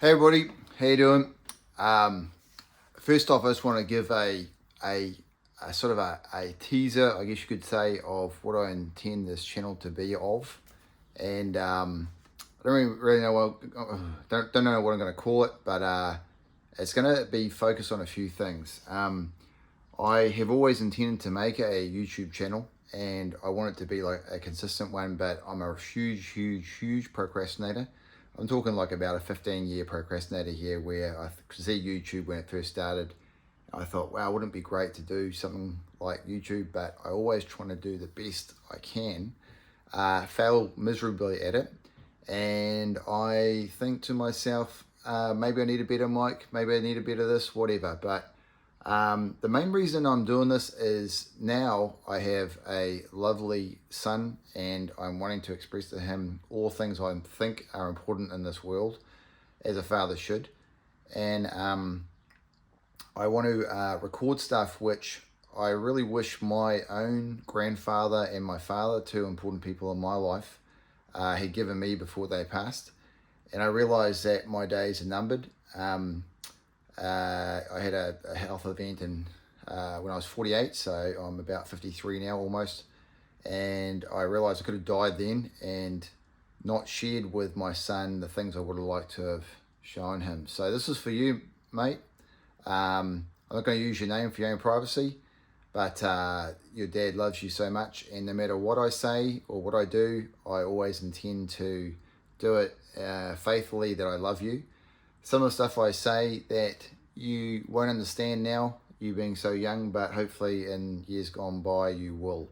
Hey everybody, how you doing? First off, I just want to give a sort of a teaser, I guess you could say, of what I intend this channel to be of, and I don't really know don't know what I'm going to call it, but it's going to be focused on a few things. I have always intended to make a YouTube channel, and I want it to be like a consistent one, but I'm a huge procrastinator. I'm talking like about a 15-year procrastinator here, where I could see YouTube when it first started. I thought, wow, wouldn't it be great to do something like YouTube, but I always trying to do the best I can, fail miserably at it, and I think to myself, maybe I need a better mic, maybe I need a better this, whatever, but the main reason I'm doing this is now I have a lovely son, and I'm wanting to express to him all things I think are important in this world, as a father should. And I want to record stuff which I really wish my own grandfather and my father, two important people in my life, had given me before they passed. And I realized that my days are numbered. I had a health event when I was 48, so I'm about 53 now almost. And I realized I could have died then and not shared with my son the things I would have liked to have shown him. So this is for you, mate. I'm not going to use your name for your own privacy, but your dad loves you so much, and no matter what I say or what I do, I always intend to do it faithfully, that I love you. Some of the stuff I say that you won't understand now, you being so young, but hopefully in years gone by you will.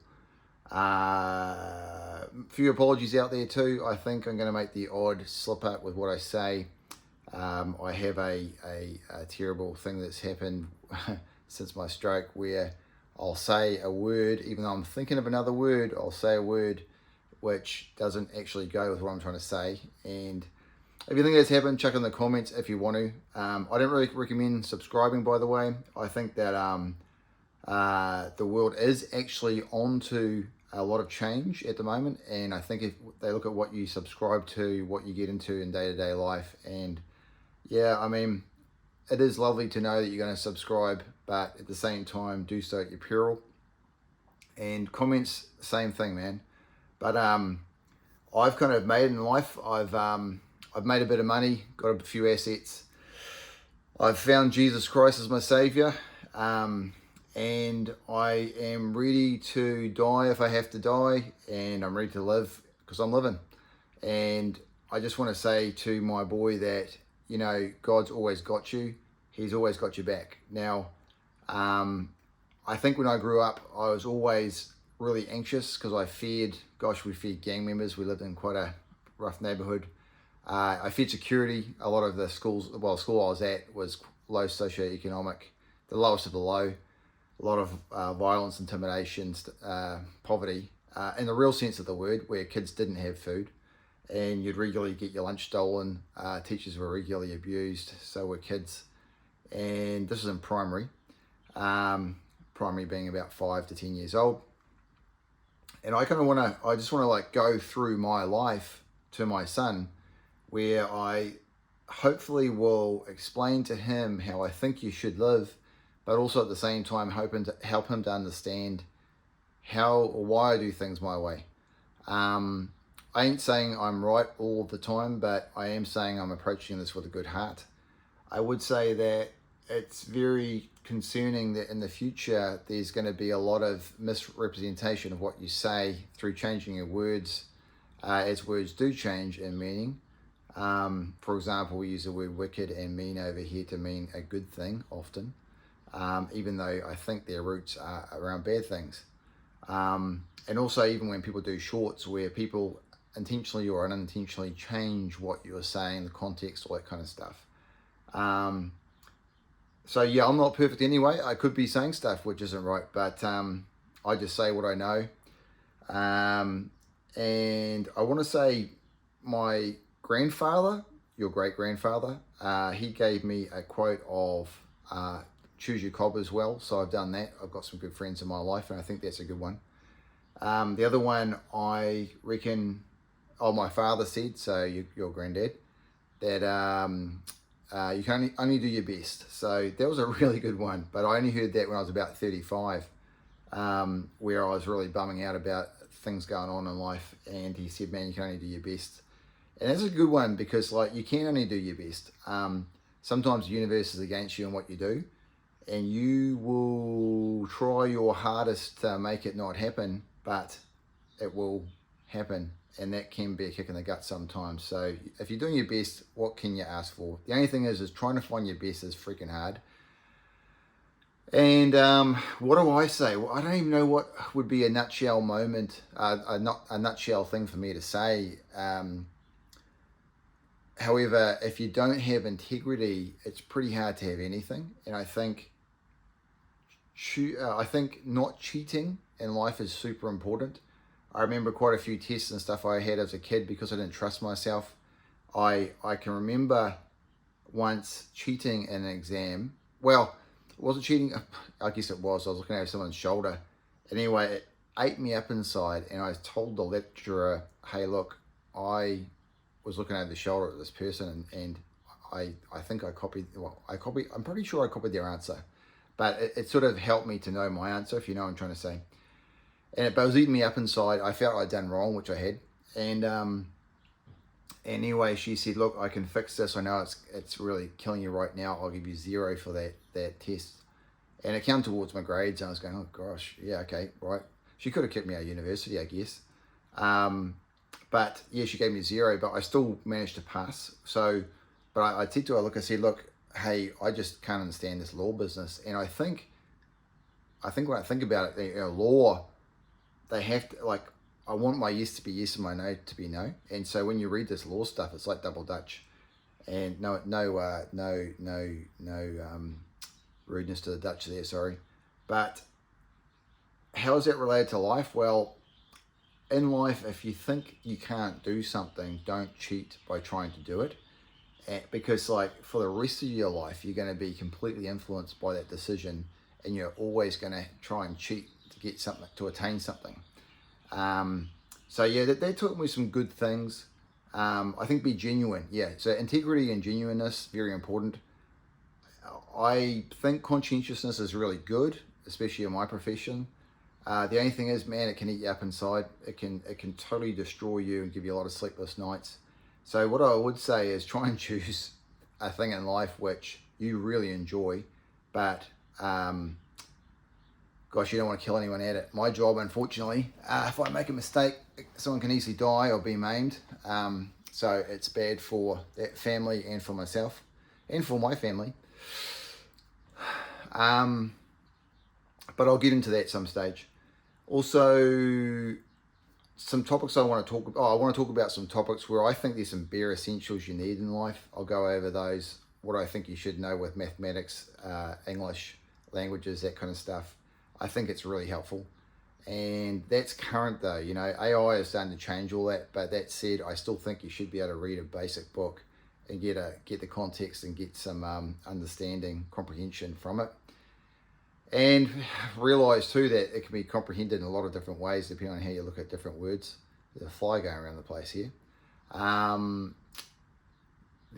Few apologies out there too. I think I'm going to make the odd slip up with what I say. I have a terrible thing that's happened since my stroke, where I'll say a word, even though I'm thinking of another word, I'll say a word which doesn't actually go with what I'm trying to say. And if you think that's happened, chuck in the comments if you want to. I don't really recommend subscribing, by the way. I think that the world is actually onto a lot of change at the moment, and I think if they look at what you subscribe to, what you get into in day-to-day life, and yeah, I mean, it is lovely to know that you're going to subscribe, but at the same time, do so at your peril. And comments, same thing, man. But I've kind of made it in life. I've made a bit of money, got a few assets. I've found Jesus Christ as my savior, and I am ready to die if I have to die, and I'm ready to live because I'm living. And I just want to say to my boy that, you know, God's always got you. He's always got your back. Now, I think when I grew up, I was always really anxious because I feared, we feared gang members. We lived in quite a rough neighborhood. I feared security. A lot of the schools, the school I was at was low socioeconomic, the lowest of the low. A lot of violence, intimidation, poverty, in the real sense of the word, where kids didn't have food, and you'd regularly get your lunch stolen. Teachers were regularly abused, so were kids. And this was in primary, primary being about 5 to 10 years old. And I just want to like go through my life to my son, where I hopefully will explain to him how I think you should live, but also at the same time hoping to help him to understand how or why I do things my way. I ain't saying I'm right all the time, but I am saying I'm approaching this with a good heart. I would say that it's very concerning that in the future there's going to be a lot of misrepresentation of what you say through changing your words, as words do change in meaning. For example, we use the word wicked and mean over here to mean a good thing often, even though I think their roots are around bad things. And also even when people do shorts where people intentionally or unintentionally change what you're saying, the context, all that kind of stuff. So yeah, I'm not perfect anyway. I could be saying stuff which isn't right, but I just say what I know. And I want to say my grandfather, your great-grandfather, he gave me a quote of choose your cob as well. So I've done that. I've got some good friends in my life, and I think that's a good one. The other one, I reckon, my father said, so your granddad, that you can only do your best. So that was a really good one, but I only heard that when I was about 35, where I was really bumming out about things going on in life, and he said, man, you can only do your best. And that's a good one, because like, you can only do your best. Sometimes the universe is against you in what you do, and you will try your hardest to make it not happen, but it will happen, and that can be a kick in the gut sometimes. So if you're doing your best, what can you ask for? The only thing is trying to find your best is freaking hard. And what do I say? Well, I don't even know what would be a nutshell moment, not a nutshell thing for me to say. However, if you don't have integrity, it's pretty hard to have anything. And I think not cheating in life is super important. I remember quite a few tests and stuff I had as a kid because I didn't trust myself. I can remember once cheating in an exam. Well, it wasn't cheating. I guess it was. I was looking over someone's shoulder. Anyway, it ate me up inside, and I told the lecturer, hey, look, I was looking over the shoulder at this person, and I think I copied, I'm pretty sure I copied their answer. But it sort of helped me to know my answer, if you know what I'm trying to say. But it was eating me up inside. I felt I'd done wrong, which I had. And anyway, she said, look, I can fix this. I know it's really killing you right now. I'll give you 0 for that test. And it came towards my grades, and I was going, oh gosh, yeah, okay, right. She could have kept me out of university, I guess. But yeah, she gave me 0, but I still managed to pass. So, but I said to her, I said, look, hey, I just can't understand this law business. And I think when I think about it, law, they have to, like, I want my yes to be yes and my no to be no. And so when you read this law stuff, it's like double Dutch. And no rudeness to the Dutch there, sorry. But how is that related to life? Well, in life, if you think you can't do something, don't cheat by trying to do it. Because like, for the rest of your life, you're going to be completely influenced by that decision, and you're always going to try and cheat to get something, to attain something. So yeah, they taught me some good things. I think be genuine. Yeah, so integrity and genuineness, very important. I think conscientiousness is really good, especially in my profession. The only thing is, man, it can eat you up inside. It can totally destroy you and give you a lot of sleepless nights. So what I would say is try and choose a thing in life which you really enjoy, but gosh, you don't want to kill anyone at it. My job, unfortunately, if I make a mistake, someone can easily die or be maimed. So it's bad for that family and for myself and for my family. But I'll get into that some stage. Also, some topics I want to talk about. I want to talk about some topics where I think there's some bare essentials you need in life. I'll go over those, what I think you should know with mathematics, English, languages, that kind of stuff. I think it's really helpful. And that's current though, AI is starting to change all that, but that said, I still think you should be able to read a basic book and get the context and get some understanding, comprehension from it. And realize too that it can be comprehended in a lot of different ways depending on how you look at different words. There's a fly going around the place here. The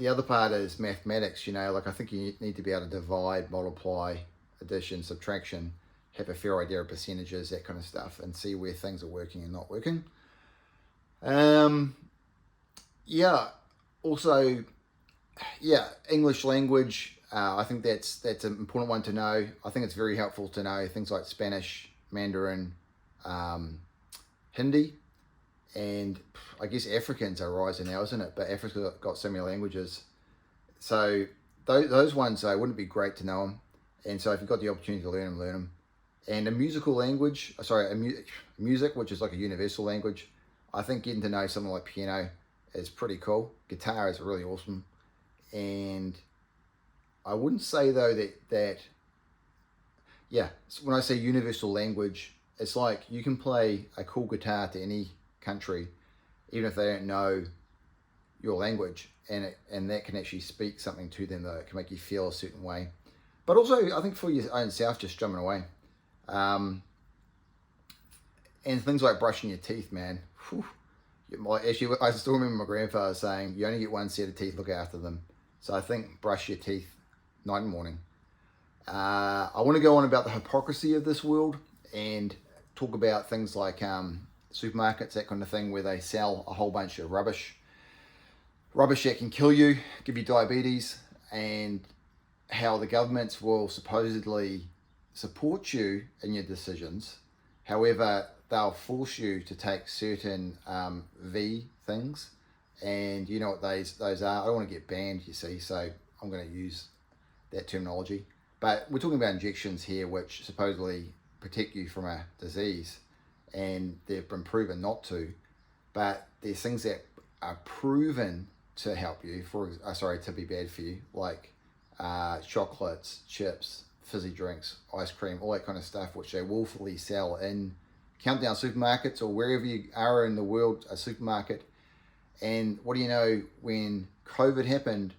other part is mathematics, like I think you need to be able to divide, multiply, addition, subtraction, have a fair idea of percentages, that kind of stuff, and see where things are working and not working. English language, I think that's an important one to know. I think it's very helpful to know things like Spanish, Mandarin, Hindi, and I guess Africans are rising now, isn't it? But Africa's got so many languages. So those ones wouldn't be great to know them. And so if you've got the opportunity to learn them. And a musical language, music, which is like a universal language, I think getting to know something like piano is pretty cool. Guitar is really awesome. And I wouldn't say though that when I say universal language, it's like you can play a cool guitar to any country, even if they don't know your language, and that can actually speak something to them though. It can make you feel a certain way. But also, I think for your own self, just strumming away. And things like brushing your teeth, man. Whew. Actually, I still remember my grandfather saying, you only get one set of teeth, look after them. So I think brush your teeth night and morning. I want to go on about the hypocrisy of this world and talk about things like supermarkets, that kind of thing, where they sell a whole bunch of rubbish that can kill you, give you diabetes, and how the governments will supposedly support you in your decisions. However, they'll force you to take certain V things, and you know what those are. I don't want to get banned, you see, so I'm going to use that terminology. But we're talking about injections here, which supposedly protect you from a disease, and they've been proven not to. But there's things that are proven to help you, to be bad for you, like chocolates, chips, fizzy drinks, ice cream, all that kind of stuff, which they willfully sell in countdown supermarkets or wherever you are in the world, a supermarket. And what do you know, when COVID happened,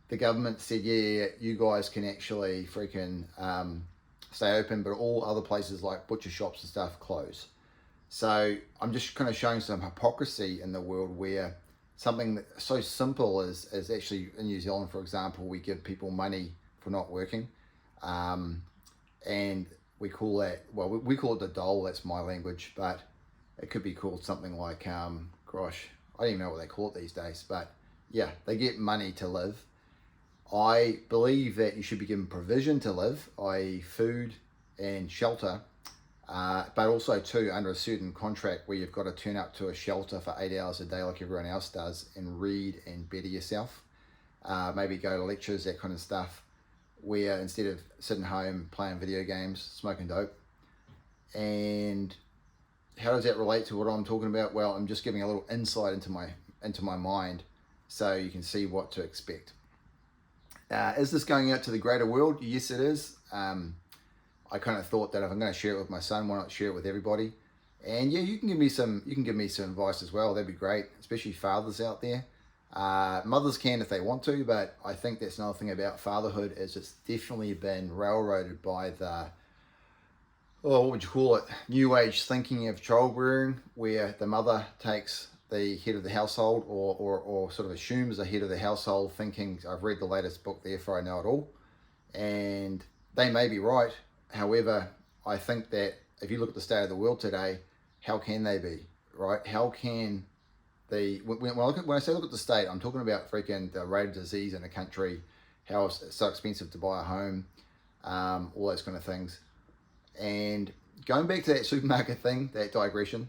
the government said, yeah, you guys can actually freaking stay open, but all other places like butcher shops and stuff close. So I'm just kind of showing some hypocrisy in the world where something so simple as actually in New Zealand, for example, we give people money for not working. And we call that, well, we call it the dole, that's my language, but it could be called something like, gosh, I don't even know what they call it these days, but yeah, they get money to live. I believe that you should be given provision to live, i.e. food and shelter, but also too under a certain contract where you've got to turn up to a shelter for 8 hours a day like everyone else does and read and better yourself. Maybe go to lectures, that kind of stuff, where instead of sitting home playing video games, smoking dope. And how does that relate to what I'm talking about? Well, I'm just giving a little insight into my mind so you can see what to expect. Is this going out to the greater world? Yes, it is. I kind of thought that if I'm going to share it with my son, why not share it with everybody? And yeah, you can give me some advice as well. That'd be great, especially fathers out there. Mothers can if they want to, but I think that's another thing about fatherhood is it's definitely been railroaded by the, what would you call it, new age thinking of child rearing, where the mother takes the head of the household or sort of assumes the head of the household, thinking, I've read the latest book, therefore I know it all. And they may be right. However, I think that if you look at the state of the world today, how can they be, right? How can they, when I say look at the state, I'm talking about freaking the rate of disease in the country, how it's so expensive to buy a home, all those kind of things. And going back to that supermarket thing, that digression,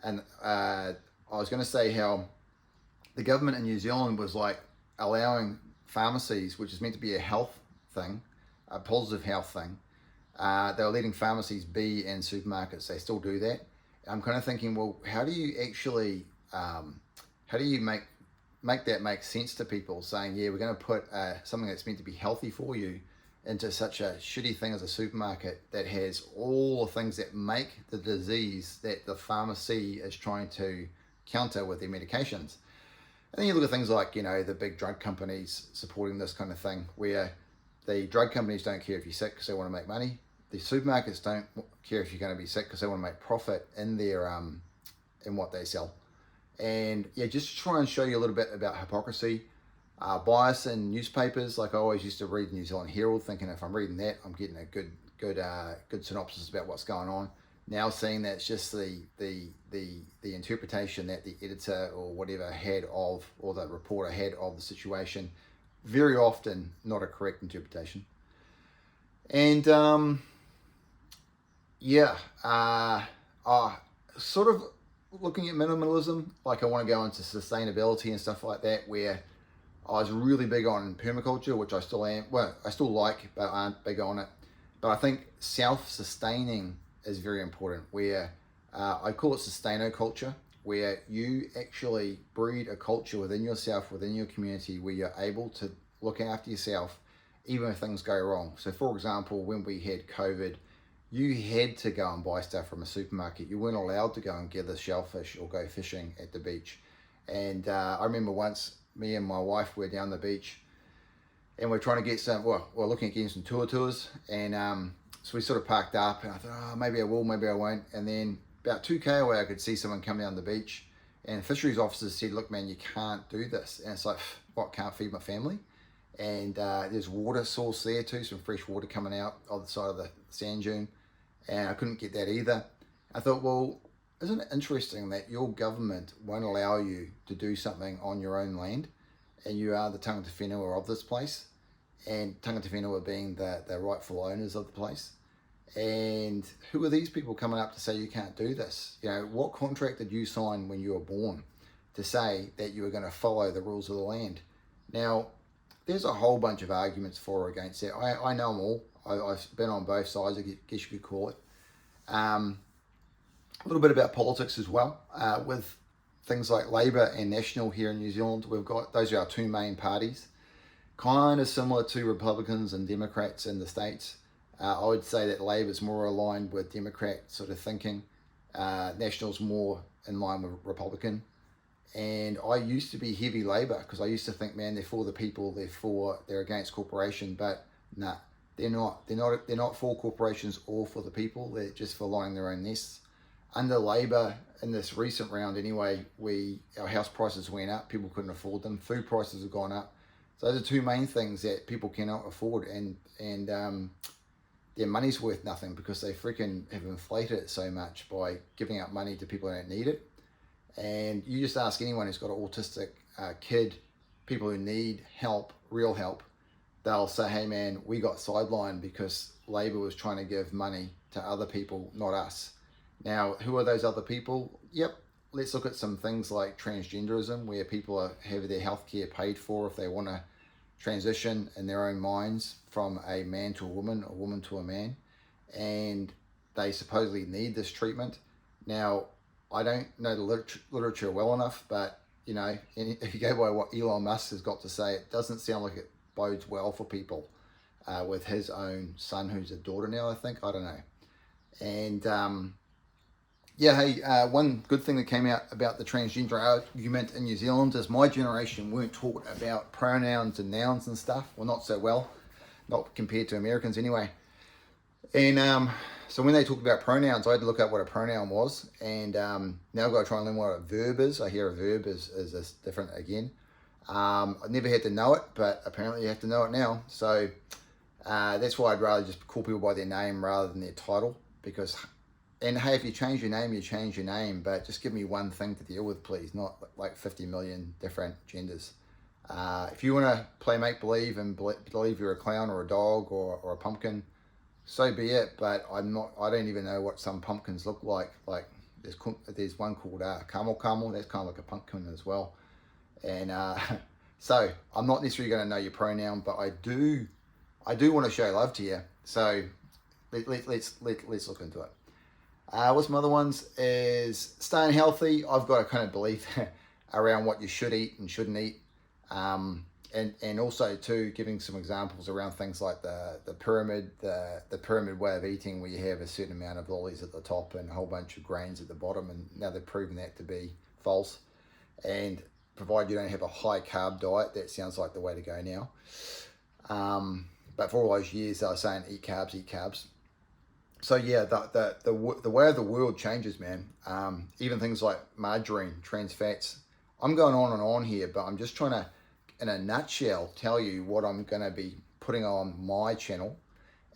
and I was going to say how the government in New Zealand was like allowing pharmacies, which is meant to be a health thing, a positive health thing. They were letting pharmacies be in supermarkets. They still do that. I'm kind of thinking, well, how do you actually, how do you make that make sense to people, saying, yeah, we're going to put something that's meant to be healthy for you into such a shitty thing as a supermarket that has all the things that make the disease that the pharmacy is trying to counter with their medications. And then you look at things like, you know, the big drug companies supporting this kind of thing, where the drug companies don't care if you're sick because they want to make money. The supermarkets don't care if you're going to be sick because they want to make profit in their in what they sell. And yeah, just to try and show you a little bit about hypocrisy, bias in newspapers. Like I always used to read the New Zealand Herald, thinking if I'm reading that, I'm getting a good synopsis about what's going on. Now seeing that it's just the interpretation that the editor or whatever had of, or the reporter had of the situation, very often not a correct interpretation. And sort of looking at minimalism, like I want to go into sustainability and stuff like that, where I was really big on permaculture, which I still am. Well, I still like, but aren't big on it. But I think self-sustaining is very important, where I call it sustainoculture, where you actually breed a culture within yourself, within your community, where you're able to look after yourself, even if things go wrong. So for example, when we had COVID, you had to go and buy stuff from a supermarket. You weren't allowed to go and gather shellfish or go fishing at the beach. And I remember once, me and my wife were down the beach, and we're trying to get some, we're looking at getting some tours, and so we sort of parked up, and I thought, maybe I will, maybe I won't. And then about 2K away, I could see someone come down the beach, and fisheries officers said, look man, you can't do this. And it's like, what, can't feed my family? and there's water source there too, some fresh water coming out of the side of the sand dune, and I couldn't get that either. I thought, well, isn't it interesting that your government won't allow you to do something on your own land, and you are the tangata whenua of this place, and tangata whenua being the rightful owners of the place. And who are these people coming up to say you can't do this? You know, what contract did you sign when you were born to say that you were going to follow the rules of the land? Now, there's a whole bunch of arguments for or against that. I know them all. I've been on both sides, I guess you could call it. A little bit about politics as well. With things like Labour and National here in New Zealand, we've got, those are our two main parties. Kind of similar to Republicans and Democrats in the States. I would say that Labor's more aligned with Democrat sort of thinking. National's more in line with Republican. And I used to be heavy Labour because I used to think, man, they're for the people, they're against corporation. But nah, they're not. They're not for corporations or for the people. They're just for lining their own nests. Under Labour, in this recent round anyway, our house prices went up. People couldn't afford them. Food prices have gone up. So those are two main things that people cannot afford, and their money's worth nothing because they freaking have inflated it so much by giving out money to people who don't need it. And you just ask anyone who's got an autistic kid, people who need help, real help, they'll say, hey man, we got sidelined because Labour was trying to give money to other people, not us. Now, who are those other people? Yep, let's look at some things like transgenderism, where people have their healthcare paid for if they want to transition in their own minds from a man to a woman to a man, and they supposedly need this treatment. Now, I don't know the literature well enough, but you know, if you go by what Elon Musk has got to say, it doesn't sound like it bodes well for people with his own son, who's a daughter now, I think. I don't know. And yeah, hey, one good thing that came out about the transgender argument in New Zealand is my generation weren't taught about pronouns and nouns and stuff. Well, not so well, not compared to Americans anyway. And so when they talk about pronouns, I had to look up what a pronoun was. And now I've got to try and learn what a verb is. I hear a verb is different again. I never had to know it, but apparently you have to know it now. So that's why I'd rather just call people by their name rather than their title. Because, and hey, if you change your name, you change your name. But just give me one thing to deal with, please. Not like 50 million different genders. If you want to play make-believe and believe you're a clown or a dog or a pumpkin, so be it. But I don't even know what some pumpkins look like. Like there's one called Camel. That's kind of like a pumpkin as well. And so I'm not necessarily going to know your pronoun, but I do want to show love to you. So let's look into it. What's some other ones is staying healthy. I've got a kind of belief around what you should eat and shouldn't eat. And also too giving some examples around things like the pyramid way of eating, where you have a certain amount of lollies at the top and a whole bunch of grains at the bottom, and now they've proven that to be false. And provided you don't have a high carb diet, that sounds like the way to go now. But for all those years they were saying eat carbs. So yeah, the way of the world changes, man. Even things like margarine, trans fats. I'm going on and on here, but I'm just trying to, in a nutshell, tell you what I'm going to be putting on my channel.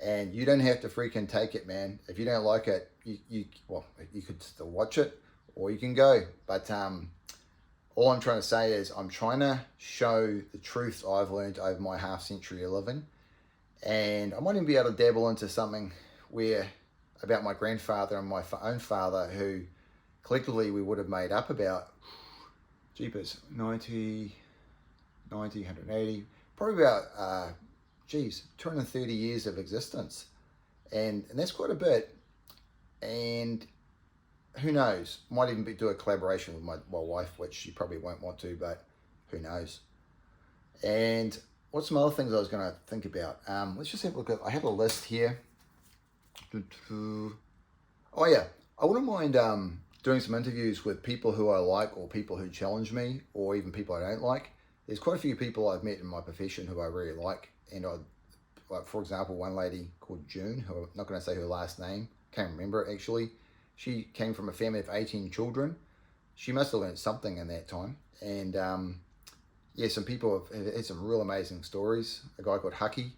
And you don't have to freaking take it, man. If you don't like it, you could still watch it, or you can go. But all I'm trying to say is I'm trying to show the truths I've learned over my half century of living. And I might even be able to dabble into something where about my grandfather and my own father, who collectively we would have made up about, jeepers, 90, 180, probably about, 230 years of existence. And that's quite a bit. And who knows, might even do a collaboration with my wife, which she probably won't want to, but who knows. And what's some other things I was going to think about? Let's just have a look at, I have a list here. Oh yeah, I wouldn't mind doing some interviews with people who I like, or people who challenge me, or even people I don't like. There's quite a few people I've met in my profession who I really like, and like for example, one lady called June, who I'm not going to say her last name, can't remember it actually. She came from a family of 18 children. She must have learned something in that time, and yeah, some people have had some real amazing stories. A guy called Hucky,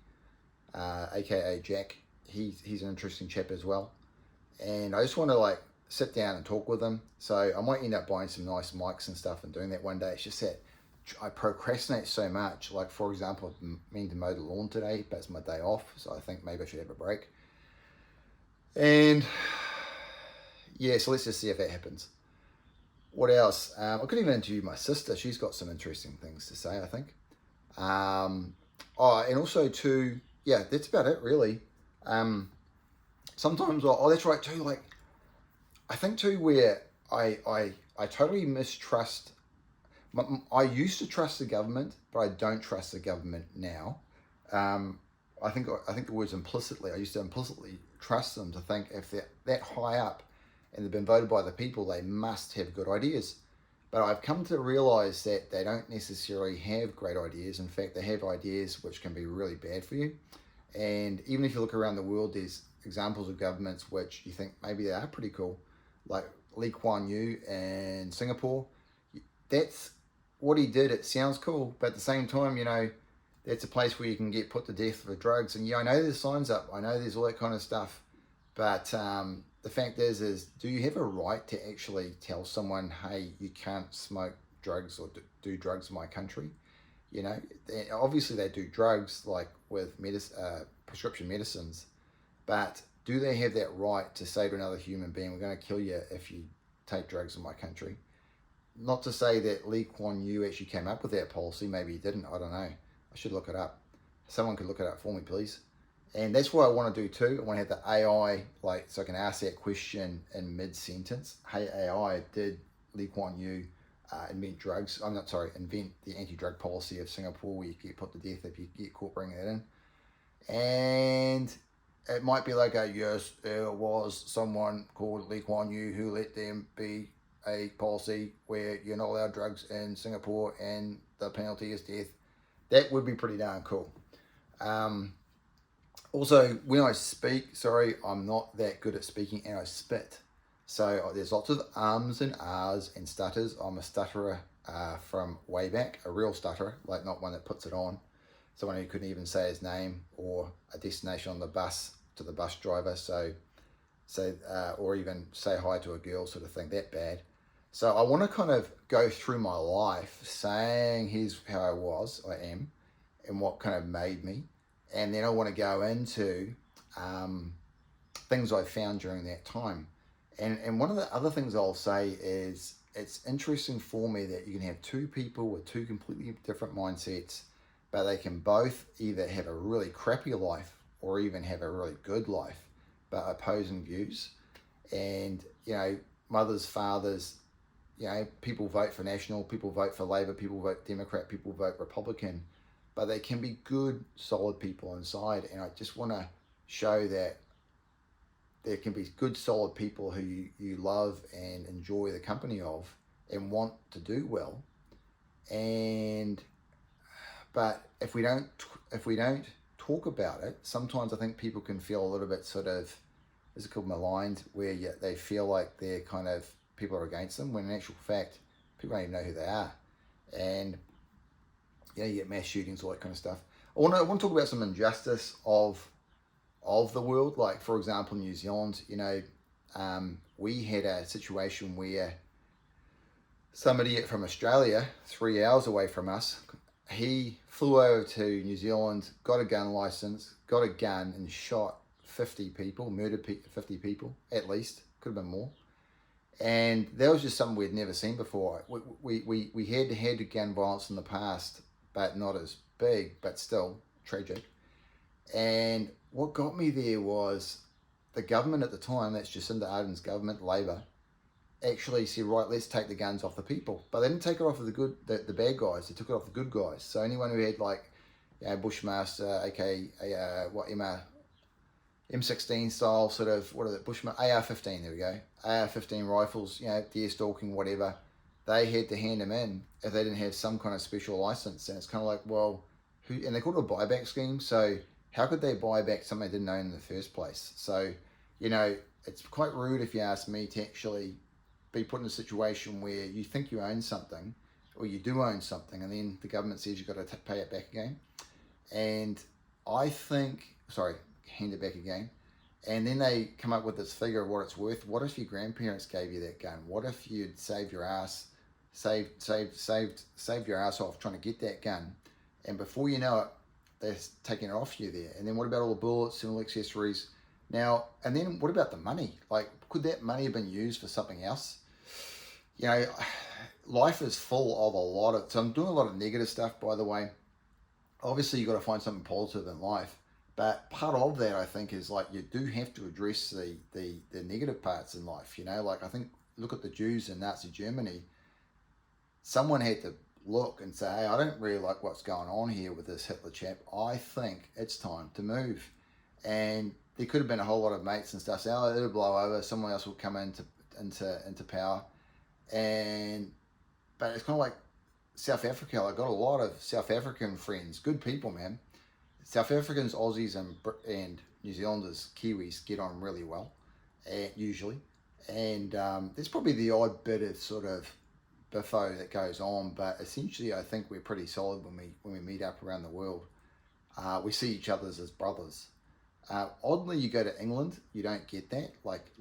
aka Jack, he's an interesting chap as well. And I just want to like sit down and talk with him. So I might end up buying some nice mics and stuff and doing that one day. It's just that I procrastinate so much. Like, for example, I'm meaning to mow the lawn today, but it's my day off, so I think maybe I should have a break. And yeah, so let's just see if that happens. What else? I could even interview my sister. She's got some interesting things to say, I think. Oh, and also too, yeah, that's about it really. Sometimes, oh, that's right too. Like, I think too, where I totally mistrust. I used to trust the government, but I don't trust the government now. Um, I think the words implicitly. I used to implicitly trust them to think if they're that high up and they've been voted by the people, they must have good ideas. But I've come to realize that they don't necessarily have great ideas. In fact, they have ideas which can be really bad for you. And even if you look around the world, there's examples of governments which you think maybe they are pretty cool, like Lee Kuan Yew in Singapore. That's what he did. It sounds cool, but at the same time, you know, that's a place where you can get put to death for drugs. And yeah, I know there's signs up. I know there's all that kind of stuff. But the fact is do you have a right to actually tell someone, hey, you can't smoke drugs or do drugs in my country? You know, obviously they do drugs like with prescription medicines, but do they have that right to say to another human being, we're going to kill you if you take drugs in my country? Not to say that Lee Kuan Yew actually came up with that policy. Maybe he didn't. I don't know. I should look it up. Someone could look it up for me, please. And that's what I want to do too. I want to have the AI, like, so I can ask that question in mid-sentence. Hey, AI, did Lee Kuan Yew invent drugs? I'm not sorry, invent the anti-drug policy of Singapore where you get put to death if you get caught bringing that in? And it might be like yes, there was someone called Lee Kuan Yew who let them be a policy where you're not allowed drugs in Singapore and the penalty is death. That would be pretty darn cool. Also, when I speak, sorry, I'm not that good at speaking and I spit. So there's lots of ums and ahs and stutters. I'm a stutterer from way back, a real stutterer, like not one that puts it on. Someone who couldn't even say his name or a destination on the bus to the bus driver. Or even say hi to a girl, sort of thing, that bad. So I want to kind of go through my life saying here's how I am, and what kind of made me. And then I want to go into things I found during that time. And one of the other things I'll say is it's interesting for me that you can have two people with two completely different mindsets, but they can both either have a really crappy life or even have a really good life, but opposing views. And, you know, mothers, fathers, you know, people vote for National, people vote for Labour, people vote Democrat, people vote Republican, but they can be good, solid people inside. And I just want to show that there can be good, solid people who you love and enjoy the company of and want to do well. But if we don't talk about it, sometimes I think people can feel a little bit sort of, is it called maligned, where they feel like they're kind of, people are against them, when in actual fact, people don't even know who they are. And yeah, you get mass shootings, all that kind of stuff. I want to talk about some injustice of the world. Like, for example, New Zealand, you know, we had a situation where somebody from Australia, 3 hours away from us, he flew over to New Zealand, got a gun license, got a gun, and shot 50 people, murdered 50 people, at least. Could have been more. And that was just something we'd never seen before. We had gun violence in the past, but not as big, but still tragic. And what got me there was the government at the time, that's Jacinda Ardern's government, Labour, actually said, right, let's take the guns off the people. But they didn't take it off of the bad guys. They took it off the good guys. So anyone who had, like, you know, Bushmaster, aka M16 style sort of, what are the Bushmaster, AR-15, there we go, AR-15 rifles, you know, deer stalking, whatever, they had to hand them in if they didn't have some kind of special license. And it's kind of like, well, and they called it a buyback scheme. So how could they buy back something they didn't own in the first place? So, you know, it's quite rude, if you ask me, to actually be put in a situation where you think you own something, or you do own something, and then the government says you've got to pay it back again. And I think, sorry, hand it back again. And then they come up with this figure of what it's worth. What if your grandparents gave you that gun? What if you'd saved your ass, saved your ass off trying to get that gun, and before you know it, they're taking it off you there. And then what about all the bullets and all the accessories? Now, and then what about the money? Like, could that money have been used for something else? You know, life is full of a lot of, so I'm doing a lot of negative stuff, by the way. Obviously, you've got to find something positive in life. But part of that, I think, is like you do have to address the negative parts in life. You know, like I think, look at the Jews in Nazi Germany. Someone had to look and say, hey, I don't really like what's going on here with this Hitler chap. I think it's time to move. And there could have been a whole lot of mates and stuff say, oh, it'll blow over. Someone else will come into power. But it's kind of like South Africa. I got a lot of South African friends, good people, man. South Africans, Aussies, and New Zealanders, Kiwis get on really well, usually. And there's probably the odd bit of sort of biffo that goes on, but essentially I think we're pretty solid when we meet up around the world. We see each other as brothers. Oddly, you go to England, you don't get that. Like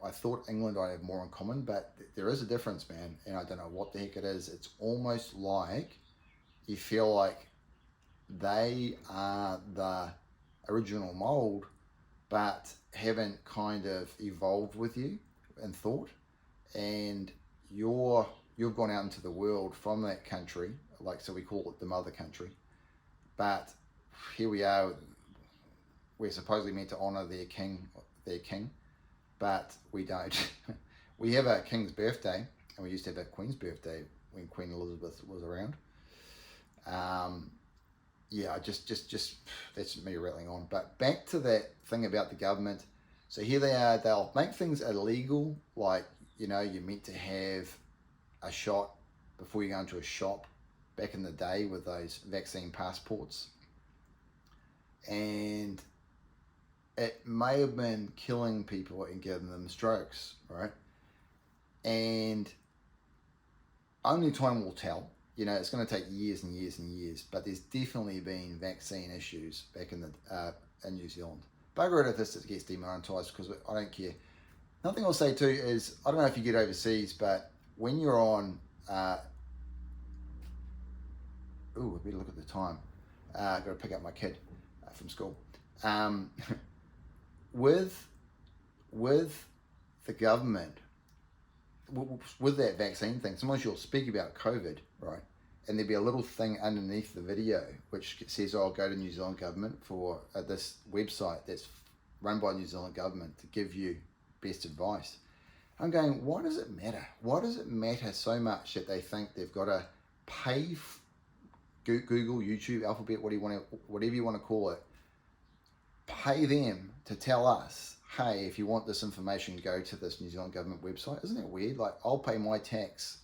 I thought England I'd have more in common, but there is a difference, man. And I don't know what the heck it is. It's almost like you feel like they are the original mold, but haven't kind of evolved with you in thought, and you've gone out into the world from that country, like, so we call it the mother country, but here we are, we're supposedly meant to honor their king, but we don't. We have a king's birthday, and we used to have a queen's birthday when Queen Elizabeth was around. Yeah, just that's me rattling on. But back to that thing about the government. So here they are, they'll make things illegal, like, you know, you're meant to have a shot before you go into a shop back in the day with those vaccine passports. And it may have been killing people and giving them strokes, right? And only time will tell. You know, it's going to take years and years and years, but there's definitely been vaccine issues back in New Zealand. Bugger it if this gets demonetised, because I don't care. Another thing I'll say too is, I don't know if you get overseas, but when you're on, I better look at the time. I've got to pick up my kid from school. With the government, with that vaccine thing, sometimes you'll speak about COVID, right? And there'll be a little thing underneath the video which says, oh, go to New Zealand government for this website that's run by New Zealand government to give you best advice. I'm going, why does it matter? Why does it matter so much that they think they've got to pay Google, YouTube, Alphabet, whatever you want to call it, pay them to tell us, hey, if you want this information, go to this New Zealand government website? Isn't that weird? Like, I'll pay my tax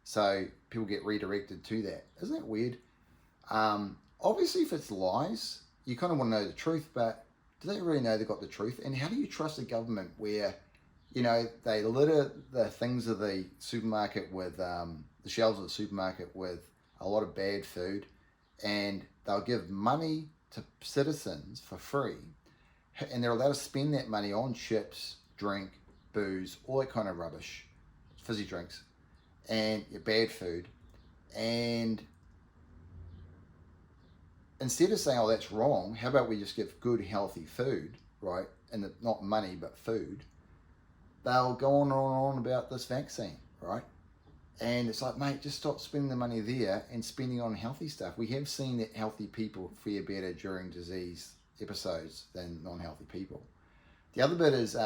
so people get redirected to that. Isn't that weird? Obviously, if it's lies, you kind of want to know the truth, but do they really know they've got the truth? And how do you trust a government where, you know, they litter the things of the supermarket with, the shelves of the supermarket with a lot of bad food, and they'll give money to citizens for free, and they're allowed to spend that money on chips, drink, booze, all that kind of rubbish, fizzy drinks, and bad food. And instead of saying, oh, that's wrong, how about we just give good, healthy food, right? And not money, but food. They'll go on and on about this vaccine, right? And it's like, mate, just stop spending the money there and spending on healthy stuff. We have seen that healthy people fare better during disease episodes than non-healthy people. The other bit is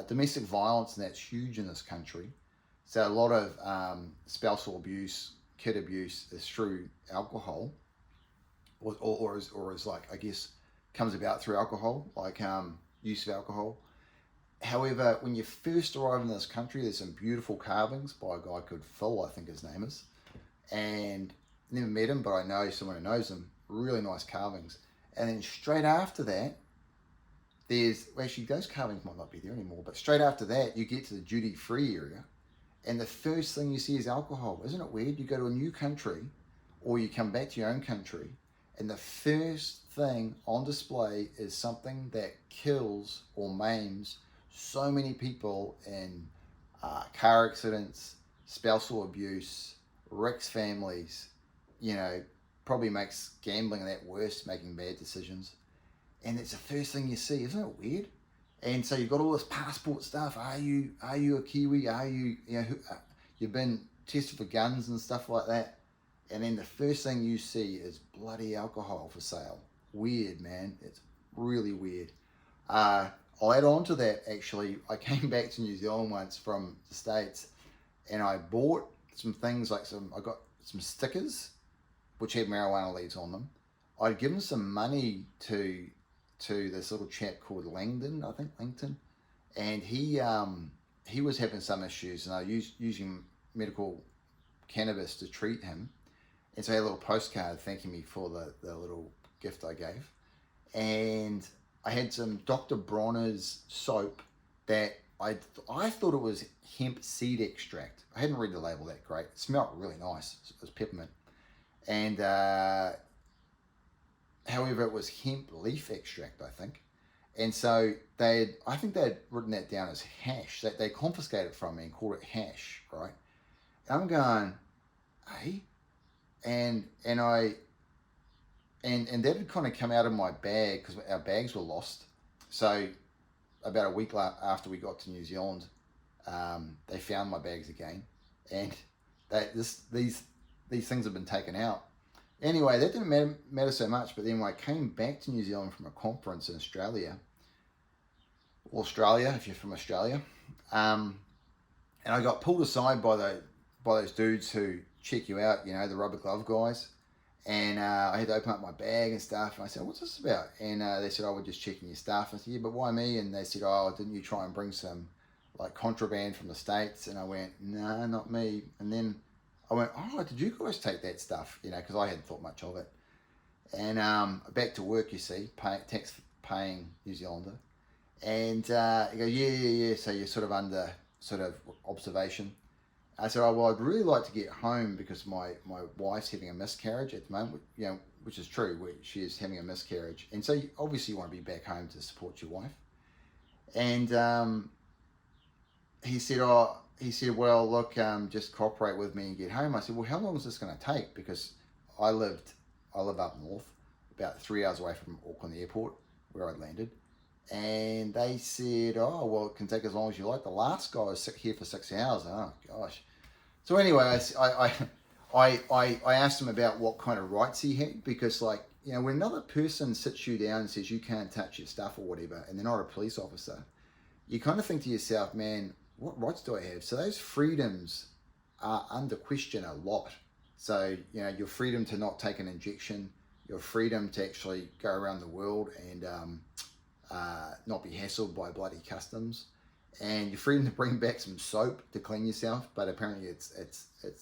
domestic violence, and that's huge in this country. So a lot of spousal abuse, kid abuse is through alcohol, or is like, I guess, comes about through alcohol, like use of alcohol. However, when you first arrive in this country, there's some beautiful carvings by a guy called Phil, I think his name is. And never met him, but I know someone who knows him. Really nice carvings. And then straight after that, actually those carvings might not be there anymore, but straight after that, you get to the duty-free area. And the first thing you see is alcohol. Isn't it weird? You go to a new country or you come back to your own country and the first thing on display is something that kills or maims so many people in car accidents, spousal abuse, wrecks families, you know, probably makes gambling that worse, making bad decisions. And it's the first thing you see. Isn't it weird? And so you've got all this passport stuff. Are you a Kiwi? Are you, you've been tested for guns and stuff like that? And then the first thing you see is bloody alcohol for sale. Weird, man. It's really weird. I'll add on to that, actually. I came back to New Zealand once from the States and I bought some things like I got some stickers which had marijuana leaves on them. I'd given some money to this little chap called Langdon, I think, Langton. And he was having some issues and I was using medical cannabis to treat him. And so I had a little postcard thanking me for the little gift I gave. And I had some Dr. Bronner's soap that I thought it was hemp seed extract. I hadn't read the label that great. It smelled really nice. It was peppermint. And however, it was hemp leaf extract, I think. And so I think they had written that down as hash. That they confiscated it from me and called it hash, right? And I'm going, hey? And that had kind of come out of my bag because our bags were lost. So about a week after we got to New Zealand, they found my bags again, and these things have been taken out. Anyway, that didn't matter so much. But then when I came back to New Zealand from a conference in Australia, if you're from Australia, and I got pulled aside by those dudes who check you out, the rubber glove guys. And I had to open up my bag and stuff. And I said, what's this about? And they said, we're just checking your stuff. I said, yeah, but why me? And they said, didn't you try and bring some like contraband from the States? And I went, no, not me. And then I went, did you guys take that stuff? Because I hadn't thought much of it. And back to work, you see, tax paying New Zealander. And you go, yeah. So you're sort of under observation. I said, I'd really like to get home because my wife's having a miscarriage at the moment, which is true. She is having a miscarriage. And so obviously you want to be back home to support your wife. And he said, well, look, just cooperate with me and get home. I said, well, how long is this going to take? Because I live up north, about 3 hours away from Auckland Airport, where I landed. And they said, it can take as long as you like. The last guy was here for 6 hours. Oh, gosh. So anyway, I asked him about what kind of rights he had, because when another person sits you down and says you can't touch your stuff or whatever, and they're not a police officer, you kind of think to yourself, man, what rights do I have? So those freedoms are under question a lot. So, your freedom to not take an injection, your freedom to actually go around the world and not be hassled by bloody customs, and your freedom to bring back some soap to clean yourself, but apparently it's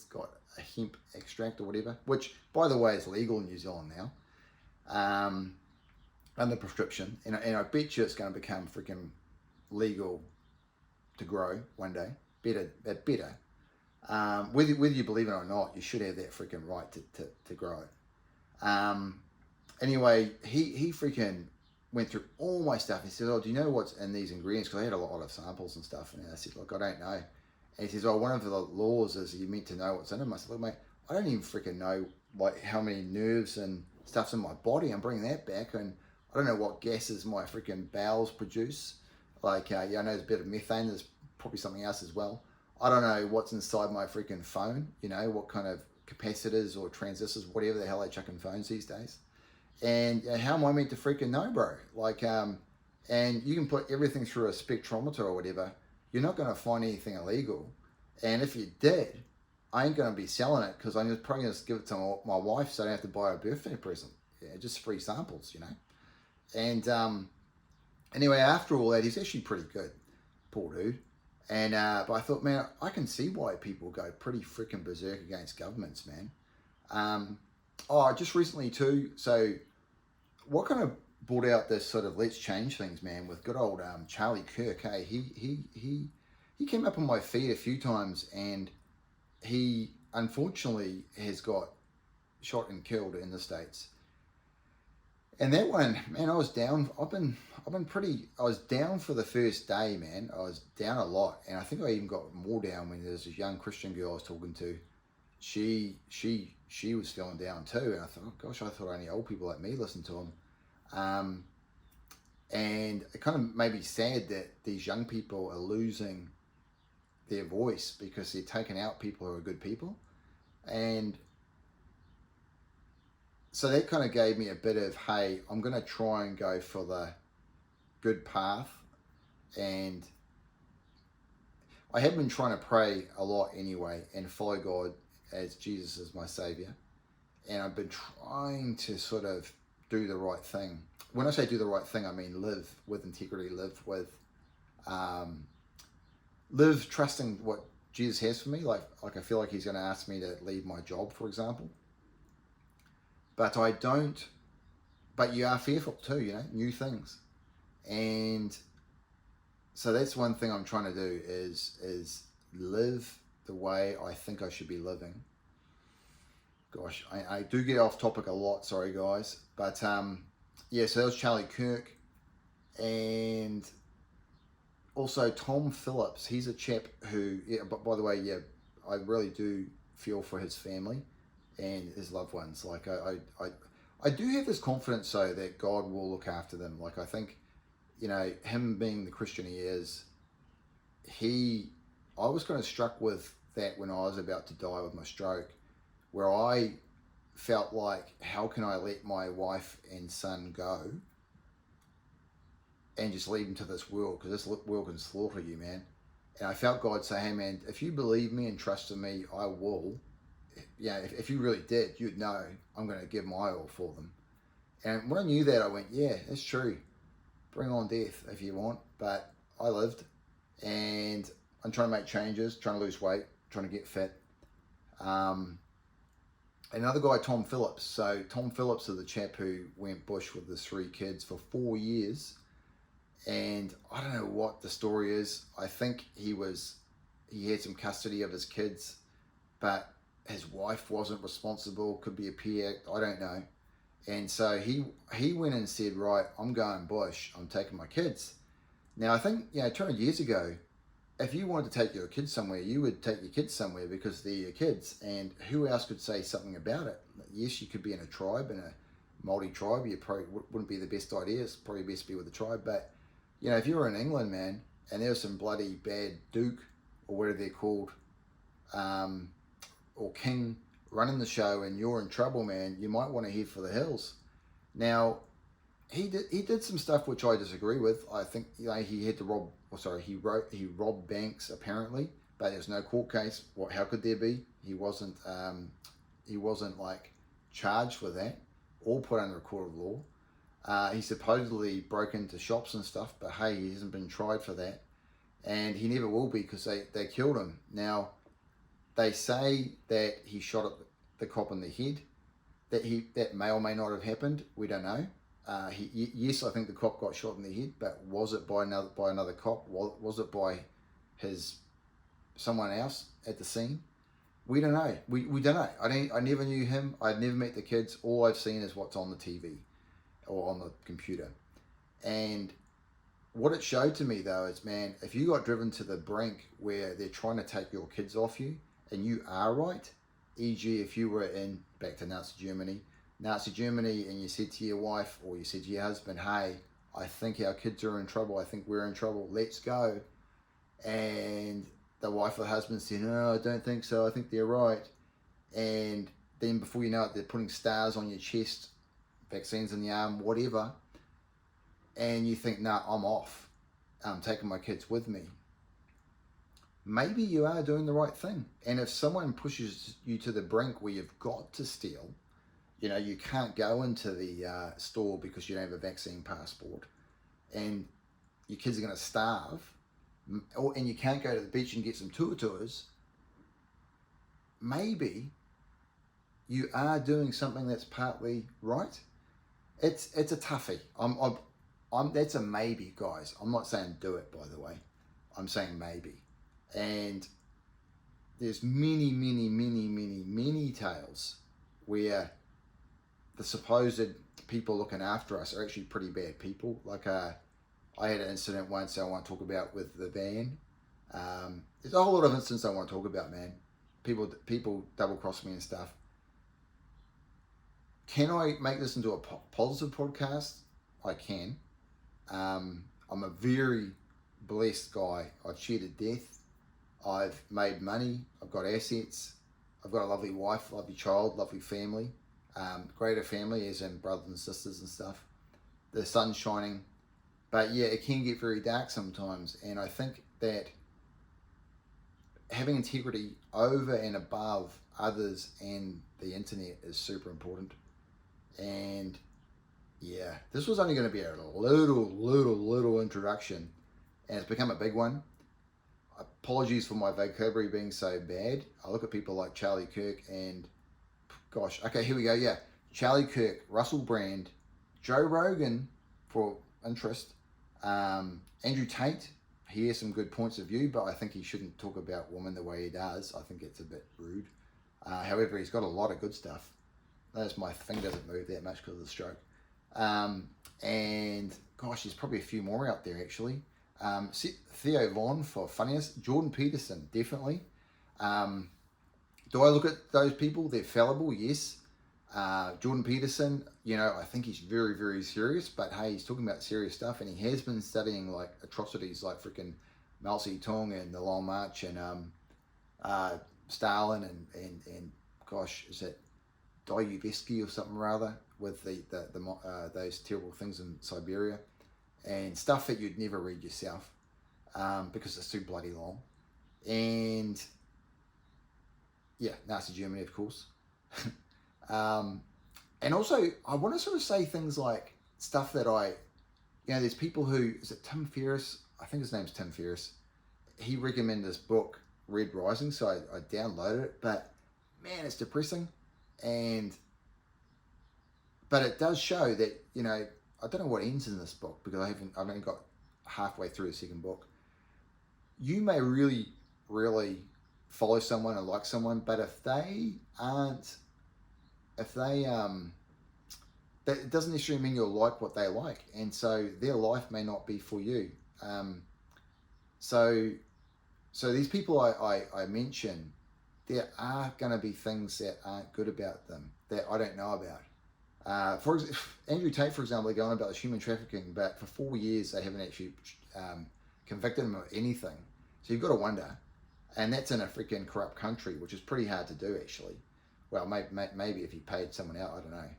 got a hemp extract or whatever, which by the way is legal in New Zealand now, under prescription, and I bet you it's going to become freaking legal to grow one day. Better. Whether you believe it or not, you should have that freaking right to grow it. Anyway, he freaking went through all my stuff. He said, do you know what's in these ingredients? Because I had a lot of samples and stuff. And I said, look, I don't know. And he says, one of the laws is you're meant to know what's in them. I said, look, mate, I don't even freaking know how many nerves and stuff's in my body. I'm bringing that back. And I don't know what gases my freaking bowels produce. I know there's a bit of methane. There's probably something else as well. I don't know what's inside my freaking phone. What kind of capacitors or transistors, whatever the hell they chuck in phones these days. And how am I meant to freaking know, bro? And you can put everything through a spectrometer or whatever. You're not going to find anything illegal. And if you did, I ain't going to be selling it because I'm probably going to give it to my wife so I don't have to buy her a birthday present. Just free samples, And anyway, after all that, he's actually pretty good, poor dude. And but I thought, man, I can see why people go pretty freaking berserk against governments, man. Just recently too. So, what kind of brought out this sort of let's change things, man, with good old Charlie Kirk? Hey, he he came up on my feed a few times, and he unfortunately has got shot and killed in the States. And that one, man, I was down. I was down for the first day, man. I was down a lot, and I think I even got more down when there's this young Christian girl I was talking to. She was feeling down too, and I thought, oh gosh, I thought only old people like me listen to him. And it kind of made me sad that these young people are losing their voice because they're taking out people who are good people. And so that kind of gave me a bit of, hey, I'm going to try and go for the good path. And I have been trying to pray a lot anyway and follow God as Jesus is my Savior. And I've been trying to sort of do the right thing. When I say do the right thing, I mean live with integrity, live trusting what Jesus has for me. Like I feel like he's going to ask me to leave my job, for example. But I don't, but you are fearful too, you know, new things. And so that's one thing I'm trying to do is live the way I think I should be living. Gosh, I do get off topic a lot, sorry guys. But yeah, so that was Charlie Kirk. And also Tom Phillips. He's a chap who, yeah, but by the way, yeah, I really do feel for his family and his loved ones. Like I do have this confidence though that God will look after them. Like I think, you know, him being the Christian he is, I was kind of struck with that when I was about to die with my stroke, where I felt like, how can I let my wife and son go and just leave them to this world? Because this world can slaughter you, man. And I felt God say, hey man, if you believe me and trust in me, I will. Yeah, if you really did, you'd know I'm going to give my all for them. And when I knew that, I went, yeah, that's true. Bring on death if you want. But I lived, and I'm trying to make changes, trying to lose weight, trying to get fit. Another guy, Tom Phillips. So Tom Phillips is the chap who went bush with his 3 kids for 4 years. And I don't know what the story is. I think he had some custody of his kids, but his wife wasn't responsible. Could be a peer act, I don't know. And so he went and said, right, I'm going bush. I'm taking my kids. Now I think, 200 years ago, if you wanted to take your kids somewhere, you would take your kids somewhere because they're your kids. And who else could say something about it? Yes, you could be in a tribe, in a multi-tribe. You probably wouldn't be the best idea. It's probably best to be with the tribe. But, if you were in England, man, and there was some bloody bad duke, or whatever they're called, or king running the show, and you're in trouble, man, you might want to head for the hills. Now, he did some stuff which I disagree with. I think he had to he robbed banks apparently, but there's no court case. How could there be? He wasn't like charged with that or put under a court of law. He supposedly broke into shops and stuff, but hey, he hasn't been tried for that, and he never will be because they killed him. Now, they say that he shot at the cop in the head. That may or may not have happened. We don't know. Yes, I think the cop got shot in the head, but was it by another cop? Was it by someone else at the scene? We don't know. We don't know. I never knew him. I'd never met the kids. All I've seen is what's on the TV or on the computer. And what it showed to me though is, man, if you got driven to the brink where they're trying to take your kids off you, and you are right, e.g. if you were back to Nazi Germany, and you said to your wife or you said to your husband, hey, I think our kids are in trouble, I think we're in trouble, let's go. And the wife or the husband said, no, I don't think so, I think they're right. And then before you know it, they're putting stars on your chest, vaccines in the arm, whatever. And you think, nah, I'm off. I'm taking my kids with me. Maybe you are doing the right thing. And if someone pushes you to the brink where you've got to steal, you can't go into the store because you don't have a vaccine passport, and your kids are going to starve, and you can't go to the beach and get some tours, maybe you are doing something that's partly right. It's a toughie. That's a maybe, guys. I'm not saying do it, by the way. I'm saying maybe. And there's many tales where the supposed people looking after us are actually pretty bad people. Like I had an incident once I want to talk about with the van. There's a whole lot of incidents I want to talk about, man. People double cross me and stuff. Can I make this into a positive podcast? I can. I'm a very blessed guy. I've cheated death. I've made money. I've got assets. I've got a lovely wife, lovely child, lovely family. Greater family as in brothers and sisters and stuff. The sun's shining. But yeah, it can get very dark sometimes. And I think that having integrity over and above others and the internet is super important. And yeah, this was only going to be a little introduction, and it's become a big one. Apologies for my vocabulary being so bad. I look at people like Charlie Kirk and, gosh, okay, here we go. Yeah, Charlie Kirk, Russell Brand, Joe Rogan for interest, Andrew Tate. He has some good points of view, but I think he shouldn't talk about women the way he does. I think it's a bit rude. However, he's got a lot of good stuff. Notice my thing doesn't move that much because of the stroke. And gosh, there's probably a few more out there actually. Theo Von for funniest. Jordan Peterson, definitely. Do I look at those people? They're fallible, yes. Jordan Peterson, I think he's very serious, but hey, he's talking about serious stuff, and he has been studying like atrocities like freaking Mao Zedong and the Long March and Stalin and gosh, is it Dostoevsky or something rather, with the those terrible things in Siberia and stuff that you'd never read yourself because it's too bloody long. And yeah, Nazi Germany, of course. And also, I want to sort of say things like stuff that there's people who, is it Tim Ferriss? I think his name's Tim Ferriss. He recommended this book, Red Rising, so I downloaded it, but man, it's depressing. But it does show that, I don't know what ends in this book because I've only got halfway through the second book. You may really follow someone and like someone, but if they that doesn't necessarily mean you'll like what they like, and so their life may not be for you. So these people I mention, there are going to be things that aren't good about them that I don't know about. For Andrew Tate, for example, they're going about this human trafficking, but for 4 years they haven't actually convicted him of anything. So you've got to wonder, and that's in a freaking corrupt country, which is pretty hard to do actually. Well, maybe if he paid someone out, I don't know.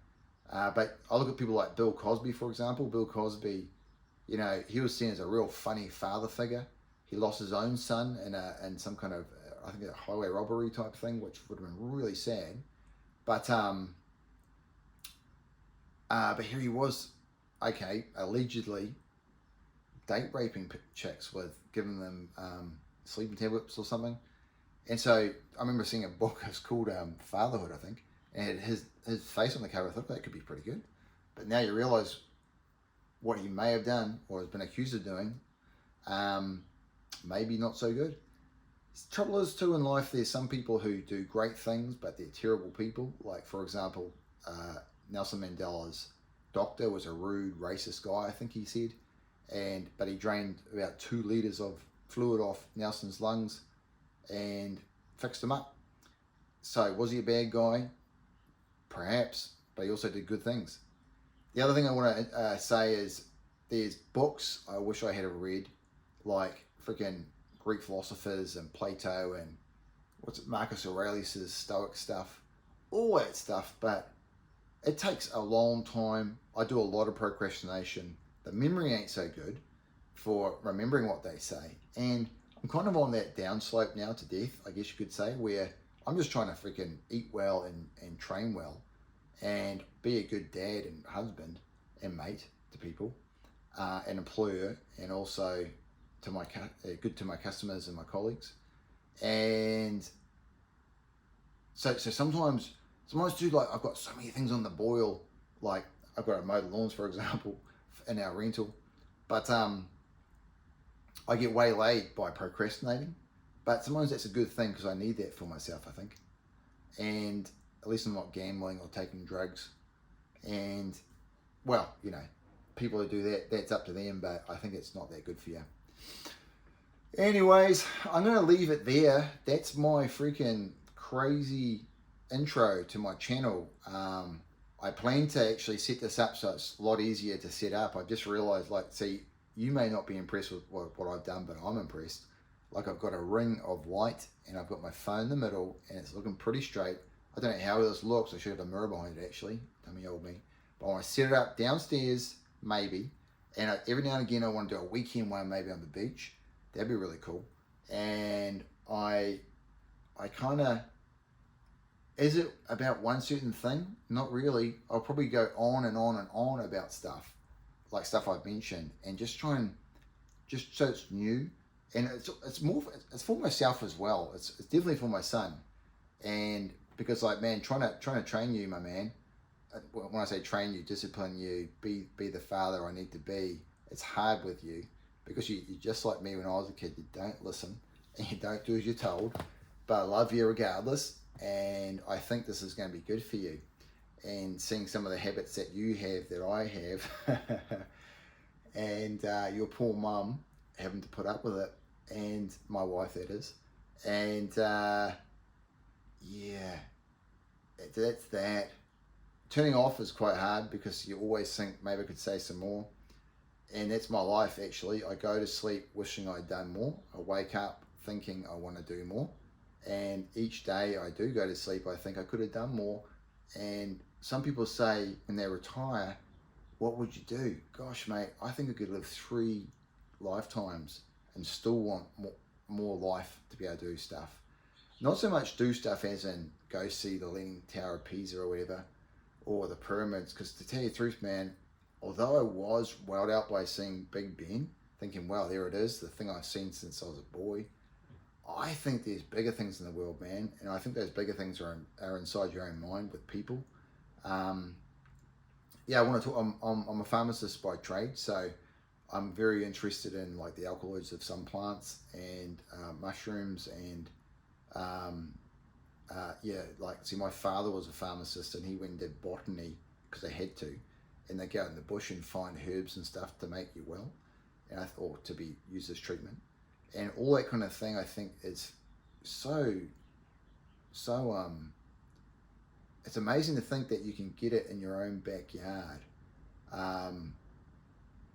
But I look at people like Bill Cosby, for example. Bill Cosby, he was seen as a real funny father figure. He lost his own son in some kind of, I think, a highway robbery type thing, which would have been really sad. But here he was, okay, allegedly date raping chicks with giving them sleeping tablets or something. And so I remember seeing a book, it's called Fatherhood, I think, and his face on the cover. I thought that could be pretty good. But now you realise what he may have done or has been accused of doing, maybe not so good. The trouble is too in life, there's some people who do great things, but they're terrible people. Like, for example, Nelson Mandela's doctor was a rude, racist guy, I think he said, but he drained about 2 litres of fluid off Nelson's lungs and fixed him up. So was he a bad guy? Perhaps, but he also did good things. The other thing I want to say is there's books I wish I had read, like freaking Greek philosophers and Plato and Marcus Aurelius's Stoic stuff, all that stuff, but it takes a long time. I do a lot of procrastination. The memory ain't so good for remembering what they say, and I'm kind of on that downslope now to death, I guess you could say, where I'm just trying to freaking eat well and train well and be a good dad and husband and mate to people, and employer, and also to good to my customers and my colleagues. And so sometimes dude, like, I've got so many things on the boil, like I've got to mow the lawns, for example, in our rental, but I get waylaid by procrastinating. But sometimes that's a good thing because I need that for myself, I think. And at least I'm not gambling or taking drugs. And, well, you know, people who do that, that's up to them, but I think it's not that good for you. Anyways, I'm going to leave it there. That's my freaking crazy intro to my channel. I plan to actually set this up so it's a lot easier to set up. I just realized, like, see, you may not be impressed with what I've done, but I'm impressed. Like, I've got a ring of light and I've got my phone in the middle and it's looking pretty straight. I don't know how this looks. I should have a mirror behind it, actually. Dummy old me. But I want to set it up downstairs, maybe. And every now and again, I want to do a weekend one, maybe on the beach. That'd be really cool. And I kind of, is it about one certain thing? Not really. I'll probably go on and on and on about stuff, like stuff I've mentioned, and just try and, just so it's new. And it's more, it's for myself as well. It's definitely for my son. And because, like, man, trying to train you, my man, when I say train you, discipline you, be the father I need to be, it's hard with you because you're just like me when I was a kid. You don't listen and you don't do as you're told, but I love you regardless. And I think this is going to be good for you. And seeing some of the habits that you have that I have, and your poor mum having to put up with it, and my wife, that is. And yeah, that's that. Turning off is quite hard because you always think maybe I could say some more. And that's my life, actually. I go to sleep wishing I'd done more. I wake up thinking I want to do more. And each day I do go to sleep, I think I could have done more. And some people say when they retire, what would you do? Gosh, mate, I think I could live 3 lifetimes and still want more life to be able to do stuff. Not so much do stuff as in go see the Leaning Tower of Pisa or whatever, or the pyramids, because to tell you the truth, man, although I was wowed out by seeing Big Ben, thinking, wow, there it is, the thing I've seen since I was a boy, I think there's bigger things in the world, man, and I think those bigger things are inside your own mind with people. Yeah, I want to talk. I'm a pharmacist by trade, so I'm very interested in like the alkaloids of some plants and mushrooms and yeah, like, see, my father was a pharmacist and he went and did botany because they had to, and they go out in the bush and find herbs and stuff to make you well, and or to be used as treatment, and all that kind of thing. I think is so it's amazing to think that you can get it in your own backyard.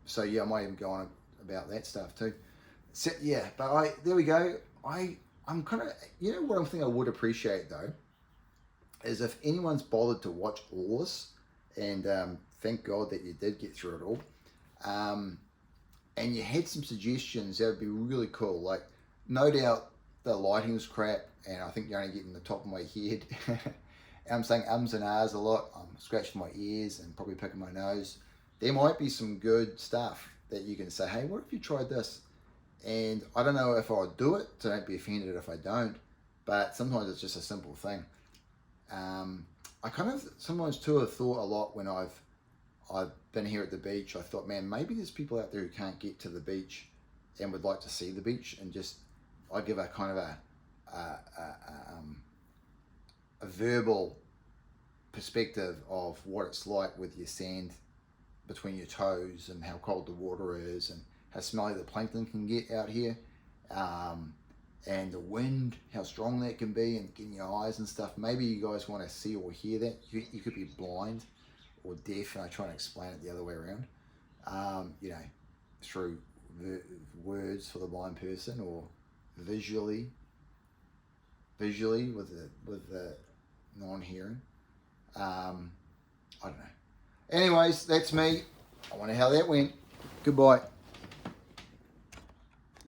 So yeah, I might even go on about that stuff too. So yeah, but there we go. I'm kind of, you know what I think I would appreciate though, is if anyone's bothered to watch all this, and thank God that you did get through it all, and you had some suggestions, that would be really cool. Like, no doubt the lighting's crap, and I think you're only getting the top of my head. I'm saying ums and ahs a lot. I'm scratching my ears and probably picking my nose. There might be some good stuff that you can say, hey, what if you tried this? And I don't know if I'll do it, so don't be offended if I don't, but sometimes it's just a simple thing. I kind of sometimes too have thought a lot when I've been here at the beach. I thought, man, maybe there's people out there who can't get to the beach and would like to see the beach, and just I give a kind of a verbal perspective of what it's like with your sand between your toes and how cold the water is and how smelly the plankton can get out here, and the wind, how strong that can be, and getting your eyes and stuff. Maybe you guys want to see or hear that. You could be blind or deaf, and I try to explain it the other way around, you know, through the words for the blind person, or visually with the non-hearing. I don't know. Anyways, that's me. I wonder how that went. Goodbye.